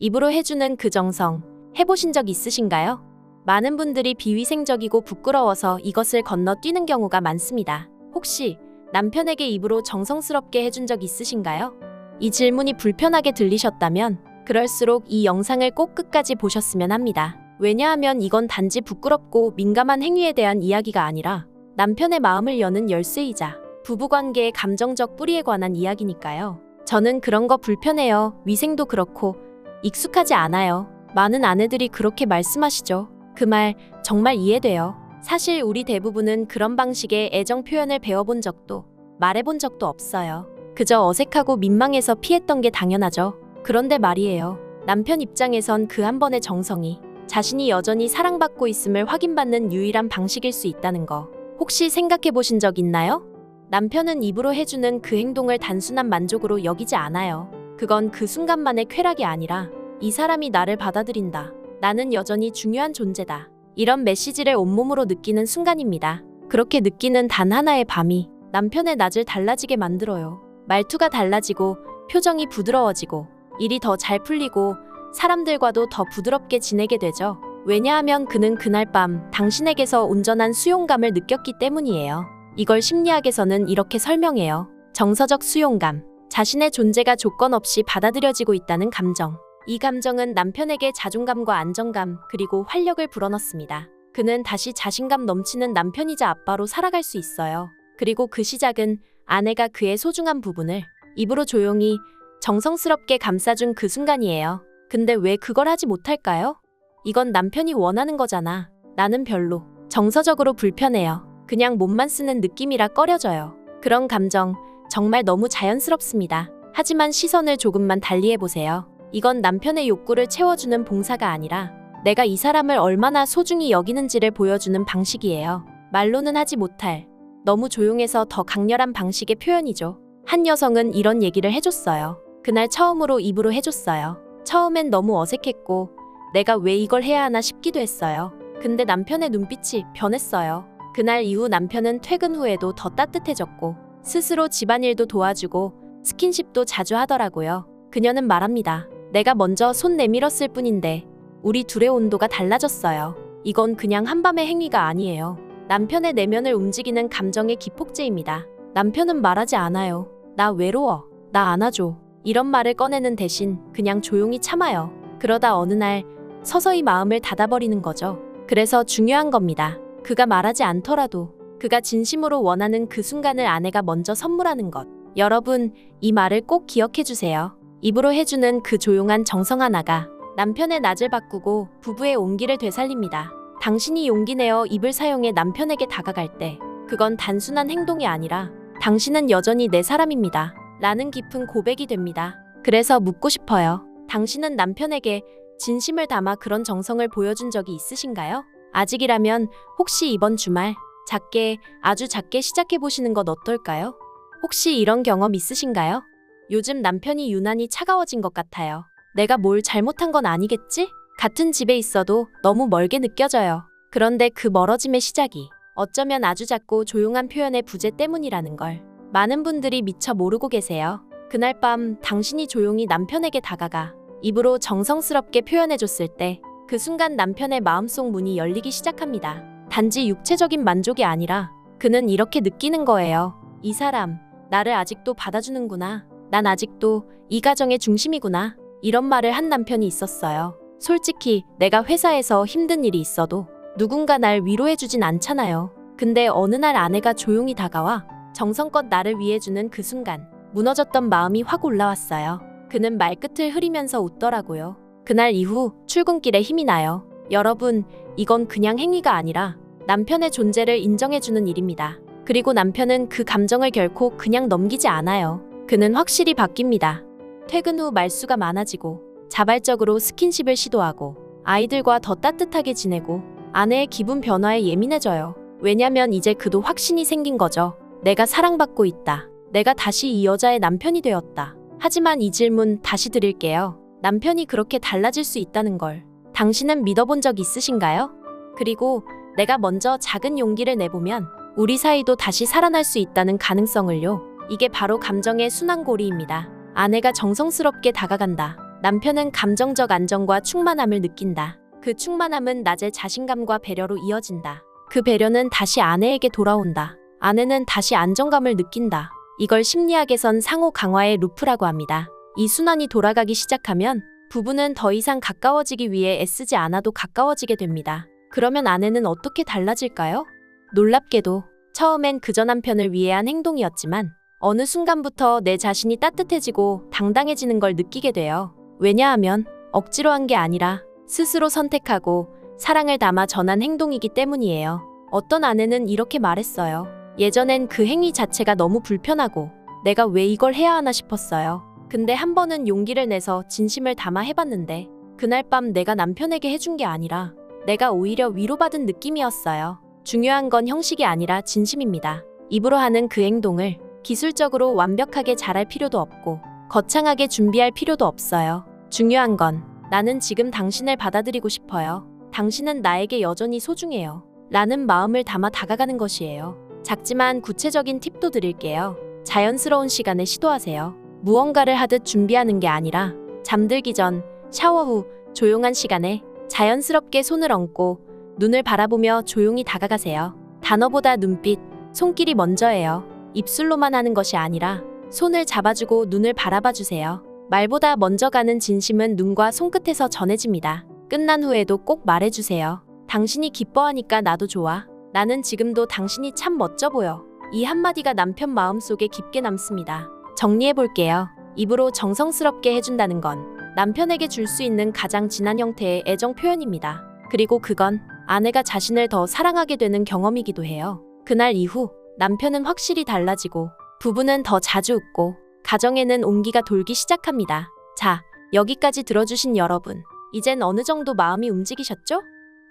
입으로 해주는 그 정성, 해보신 적 있으신가요? 많은 분들이 비위생적이고 부끄러워서 이것을 건너뛰는 경우가 많습니다. 혹시 남편에게 입으로 정성스럽게 해준 적 있으신가요? 이 질문이 불편하게 들리셨다면 그럴수록 이 영상을 꼭 끝까지 보셨으면 합니다. 왜냐하면 이건 단지 부끄럽고 민감한 행위에 대한 이야기가 아니라 남편의 마음을 여는 열쇠이자 부부관계의 감정적 뿌리에 관한 이야기니까요. 저는 그런 거 불편해요. 위생도 그렇고 익숙하지 않아요. 많은 아내들이 그렇게 말씀하시죠. 그 말 정말 이해돼요. 사실 우리 대부분은 그런 방식의 애정 표현을 배워본 적도 말해본 적도 없어요. 그저 어색하고 민망해서 피했던 게 당연하죠. 그런데 말이에요. 남편 입장에선 그 한 번의 정성이 자신이 여전히 사랑받고 있음을 확인받는 유일한 방식일 수 있다는 거 혹시 생각해 보신 적 있나요? 남편은 입으로 해주는 그 행동을 단순한 만족으로 여기지 않아요. 그건 그 순간만의 쾌락이 아니라 이 사람이 나를 받아들인다. 나는 여전히 중요한 존재다. 이런 메시지를 온몸으로 느끼는 순간입니다. 그렇게 느끼는 단 하나의 밤이 남편의 낮을 달라지게 만들어요. 말투가 달라지고 표정이 부드러워지고 일이 더 잘 풀리고 사람들과도 더 부드럽게 지내게 되죠. 왜냐하면 그는 그날 밤 당신에게서 온전한 수용감을 느꼈기 때문이에요. 이걸 심리학에서는 이렇게 설명해요. 정서적 수용감. 자신의 존재가 조건 없이 받아들여지고 있다는 감정. 이 감정은 남편에게 자존감과 안정감 그리고 활력을 불어넣습니다. 그는 다시 자신감 넘치는 남편이자 아빠로 살아갈 수 있어요. 그리고 그 시작은 아내가 그의 소중한 부분을 입으로 조용히 정성스럽게 감싸준 그 순간이에요. 근데 왜 그걸 하지 못할까요? 이건 남편이 원하는 거잖아. 나는 별로. 정서적으로 불편해요. 그냥 몸만 쓰는 느낌이라 꺼려져요. 그런 감정 정말 너무 자연스럽습니다. 하지만 시선을 조금만 달리해보세요. 이건 남편의 욕구를 채워주는 봉사가 아니라 내가 이 사람을 얼마나 소중히 여기는지를 보여주는 방식이에요. 말로는 하지 못할 너무 조용해서 더 강렬한 방식의 표현이죠. 한 여성은 이런 얘기를 해줬어요. 그날 처음으로 입으로 해줬어요. 처음엔 너무 어색했고 내가 왜 이걸 해야 하나 싶기도 했어요. 근데 남편의 눈빛이 변했어요. 그날 이후 남편은 퇴근 후에도 더 따뜻해졌고 스스로 집안일도 도와주고 스킨십도 자주 하더라고요. 그녀는 말합니다. 내가 먼저 손 내밀었을 뿐인데 우리 둘의 온도가 달라졌어요. 이건 그냥 한밤의 행위가 아니에요. 남편의 내면을 움직이는 감정의 기폭제입니다. 남편은 말하지 않아요. 나 외로워. 나 안아줘. 이런 말을 꺼내는 대신 그냥 조용히 참아요. 그러다 어느 날 서서히 마음을 닫아버리는 거죠. 그래서 중요한 겁니다. 그가 말하지 않더라도 그가 진심으로 원하는 그 순간을 아내가 먼저 선물하는 것. 여러분, 이 말을 꼭 기억해 주세요. 입으로 해주는 그 조용한 정성 하나가 남편의 낮을 바꾸고 부부의 온기를 되살립니다. 당신이 용기 내어 입을 사용해 남편에게 다가갈 때 그건 단순한 행동이 아니라 당신은 여전히 내 사람입니다. 라는 깊은 고백이 됩니다. 그래서 묻고 싶어요. 당신은 남편에게 진심을 담아 그런 정성을 보여준 적이 있으신가요? 아직이라면 혹시 이번 주말 작게, 아주 작게 시작해보시는 것 어떨까요? 혹시 이런 경험 있으신가요? 요즘 남편이 유난히 차가워진 것 같아요. 내가 뭘 잘못한 건 아니겠지? 같은 집에 있어도 너무 멀게 느껴져요. 그런데 그 멀어짐의 시작이 어쩌면 아주 작고 조용한 표현의 부재 때문이라는 걸 많은 분들이 미처 모르고 계세요. 그날 밤 당신이 조용히 남편에게 다가가 입으로 정성스럽게 표현해줬을 때 그 순간 남편의 마음속 문이 열리기 시작합니다. 단지 육체적인 만족이 아니라 그는 이렇게 느끼는 거예요. 이 사람, 나를 아직도 받아주는구나. 난 아직도 이 가정의 중심이구나. 이런 말을 한 남편이 있었어요. 솔직히 내가 회사에서 힘든 일이 있어도 누군가 날 위로해주진 않잖아요. 근데 어느 날 아내가 조용히 다가와 정성껏 나를 위해주는 그 순간 무너졌던 마음이 확 올라왔어요. 그는 말끝을 흐리면서 웃더라고요. 그날 이후 출근길에 힘이 나요. 여러분, 이건 그냥 행위가 아니라 남편의 존재를 인정해주는 일입니다. 그리고 남편은 그 감정을 결코 그냥 넘기지 않아요. 그는 확실히 바뀝니다. 퇴근 후 말수가 많아지고 자발적으로 스킨십을 시도하고 아이들과 더 따뜻하게 지내고 아내의 기분 변화에 예민해져요. 왜냐면 이제 그도 확신이 생긴 거죠. 내가 사랑받고 있다. 내가 다시 이 여자의 남편이 되었다. 하지만 이 질문 다시 드릴게요. 남편이 그렇게 달라질 수 있다는 걸 당신은 믿어본 적 있으신가요? 그리고 내가 먼저 작은 용기를 내보면 우리 사이도 다시 살아날 수 있다는 가능성을요. 이게 바로 감정의 순환고리입니다. 아내가 정성스럽게 다가간다. 남편은 감정적 안정과 충만함을 느낀다. 그 충만함은 낮에 자신감과 배려로 이어진다. 그 배려는 다시 아내에게 돌아온다. 아내는 다시 안정감을 느낀다. 이걸 심리학에선 상호 강화의 루프라고 합니다. 이 순환이 돌아가기 시작하면 부부는 더 이상 가까워지기 위해 애쓰지 않아도 가까워지게 됩니다. 그러면 아내는 어떻게 달라질까요? 놀랍게도 처음엔 그저 남편을 위해 한 행동이었지만 어느 순간부터 내 자신이 따뜻해지고 당당해지는 걸 느끼게 돼요. 왜냐하면 억지로 한 게 아니라 스스로 선택하고 사랑을 담아 전한 행동이기 때문이에요. 어떤 아내는 이렇게 말했어요. 예전엔 그 행위 자체가 너무 불편하고 내가 왜 이걸 해야 하나 싶었어요. 근데 한 번은 용기를 내서 진심을 담아 해봤는데 그날 밤 내가 남편에게 해준 게 아니라 내가 오히려 위로받은 느낌이었어요. 중요한 건 형식이 아니라 진심입니다. 입으로 하는 그 행동을 기술적으로 완벽하게 잘할 필요도 없고 거창하게 준비할 필요도 없어요. 중요한 건 나는 지금 당신을 받아들이고 싶어요. 당신은 나에게 여전히 소중해요. 라는 마음을 담아 다가가는 것이에요. 작지만 구체적인 팁도 드릴게요. 자연스러운 시간에 시도하세요. 무언가를 하듯 준비하는 게 아니라 잠들기 전, 샤워 후, 조용한 시간에 자연스럽게 손을 얹고 눈을 바라보며 조용히 다가가세요. 단어보다 눈빛, 손길이 먼저예요. 입술로만 하는 것이 아니라 손을 잡아주고 눈을 바라봐주세요. 말보다 먼저 가는 진심은 눈과 손끝에서 전해집니다. 끝난 후에도 꼭 말해주세요. 당신이 기뻐하니까 나도 좋아. 나는 지금도 당신이 참 멋져 보여. 이 한마디가 남편 마음속에 깊게 남습니다. 정리해볼게요. 입으로 정성스럽게 해준다는 건 남편에게 줄 수 있는 가장 진한 형태의 애정 표현입니다. 그리고 그건 아내가 자신을 더 사랑하게 되는 경험이기도 해요. 그날 이후 남편은 확실히 달라지고 부부는 더 자주 웃고 가정에는 온기가 돌기 시작합니다. 자, 여기까지 들어주신 여러분, 이젠 어느 정도 마음이 움직이셨죠?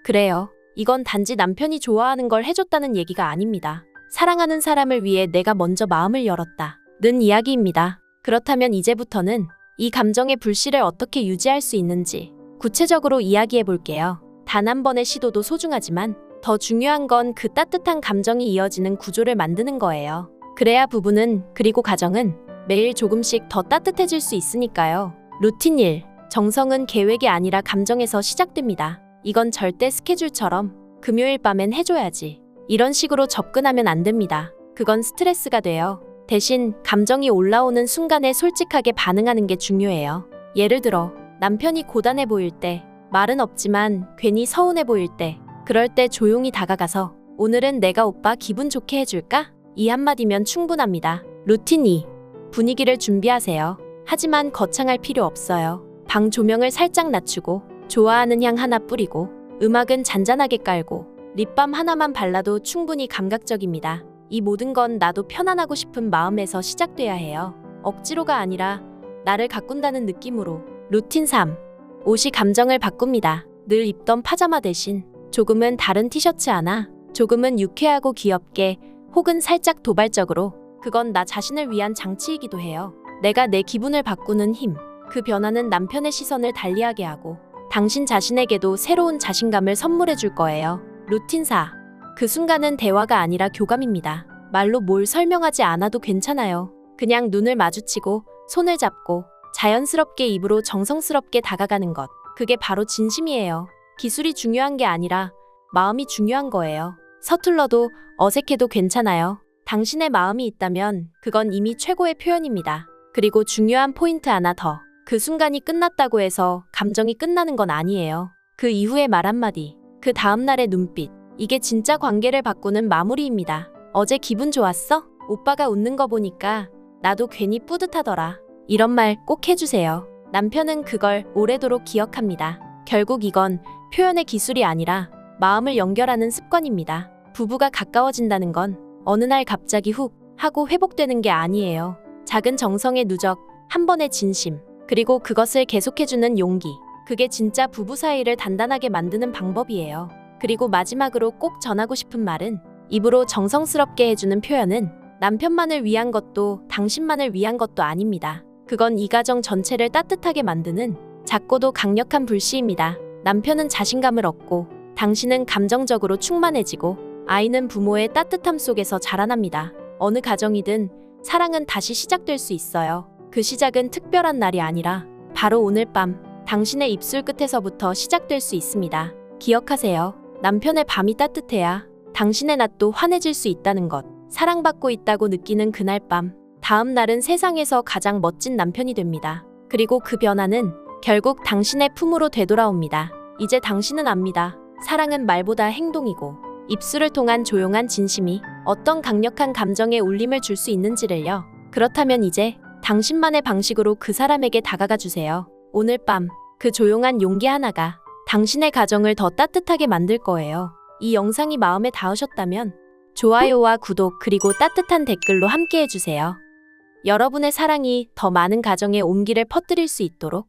그래요. 이건 단지 남편이 좋아하는 걸 해줬다는 얘기가 아닙니다. 사랑하는 사람을 위해 내가 먼저 마음을 열었다 는 이야기입니다. 그렇다면 이제부터는 이 감정의 불씨를 어떻게 유지할 수 있는지 구체적으로 이야기해 볼게요. 단 한 번의 시도도 소중하지만 더 중요한 건 그 따뜻한 감정이 이어지는 구조를 만드는 거예요. 그래야 부부는 그리고 가정은 매일 조금씩 더 따뜻해질 수 있으니까요. 루틴 1. 정성은 계획이 아니라 감정에서 시작됩니다. 이건 절대 스케줄처럼 금요일 밤엔 해줘야지 이런 식으로 접근하면 안 됩니다. 그건 스트레스가 돼요. 대신 감정이 올라오는 순간에 솔직하게 반응하는 게 중요해요. 예를 들어 남편이 고단해 보일 때, 말은 없지만 괜히 서운해 보일 때, 그럴 때 조용히 다가가서 오늘은 내가 오빠 기분 좋게 해줄까? 이 한마디면 충분합니다. 루틴 2. 분위기를 준비하세요. 하지만 거창할 필요 없어요. 방 조명을 살짝 낮추고 좋아하는 향 하나 뿌리고 음악은 잔잔하게 깔고 립밤 하나만 발라도 충분히 감각적입니다. 이 모든 건 나도 편안하고 싶은 마음에서 시작돼야 해요. 억지로가 아니라 나를 가꾼다는 느낌으로. 루틴 3. 옷이 감정을 바꿉니다. 늘 입던 파자마 대신 조금은 다른 티셔츠 하나, 조금은 유쾌하고 귀엽게 혹은 살짝 도발적으로. 그건 나 자신을 위한 장치이기도 해요. 내가 내 기분을 바꾸는 힘. 그 변화는 남편의 시선을 달리하게 하고 당신 자신에게도 새로운 자신감을 선물해 줄 거예요. 루틴 4. 그 순간은 대화가 아니라 교감입니다. 말로 뭘 설명하지 않아도 괜찮아요. 그냥 눈을 마주치고 손을 잡고 자연스럽게 입으로 정성스럽게 다가가는 것. 그게 바로 진심이에요. 기술이 중요한 게 아니라 마음이 중요한 거예요. 서툴러도 어색해도 괜찮아요. 당신의 마음이 있다면 그건 이미 최고의 표현입니다. 그리고 중요한 포인트 하나 더. 그 순간이 끝났다고 해서 감정이 끝나는 건 아니에요. 그 이후의 말 한마디, 그 다음날의 눈빛, 이게 진짜 관계를 바꾸는 마무리입니다. 어제 기분 좋았어? 오빠가 웃는 거 보니까 나도 괜히 뿌듯하더라. 이런 말 꼭 해주세요. 남편은 그걸 오래도록 기억합니다. 결국 이건 표현의 기술이 아니라 마음을 연결하는 습관입니다. 부부가 가까워진다는 건 어느 날 갑자기 훅 하고 회복되는 게 아니에요. 작은 정성의 누적, 한 번의 진심, 그리고 그것을 계속해주는 용기. 그게 진짜 부부 사이를 단단하게 만드는 방법이에요. 그리고 마지막으로 꼭 전하고 싶은 말은 입으로 정성스럽게 해주는 표현은 남편만을 위한 것도 당신만을 위한 것도 아닙니다. 그건 이 가정 전체를 따뜻하게 만드는 작고도 강력한 불씨입니다. 남편은 자신감을 얻고 당신은 감정적으로 충만해지고 아이는 부모의 따뜻함 속에서 자라납니다. 어느 가정이든 사랑은 다시 시작될 수 있어요. 그 시작은 특별한 날이 아니라 바로 오늘 밤 당신의 입술 끝에서부터 시작될 수 있습니다. 기억하세요. 남편의 밤이 따뜻해야 당신의 낮도 환해질 수 있다는 것. 사랑받고 있다고 느끼는 그날 밤, 다음 날은 세상에서 가장 멋진 남편이 됩니다. 그리고 그 변화는 결국 당신의 품으로 되돌아옵니다. 이제 당신은 압니다. 사랑은 말보다 행동이고 입술을 통한 조용한 진심이 어떤 강력한 감정에 울림을 줄 수 있는지를요. 그렇다면 이제 당신만의 방식으로 그 사람에게 다가가 주세요. 오늘 밤 그 조용한 용기 하나가 당신의 가정을 더 따뜻하게 만들 거예요. 이 영상이 마음에 닿으셨다면 좋아요와 구독 그리고 따뜻한 댓글로 함께 해주세요. 여러분의 사랑이 더 많은 가정에 온기를 퍼뜨릴 수 있도록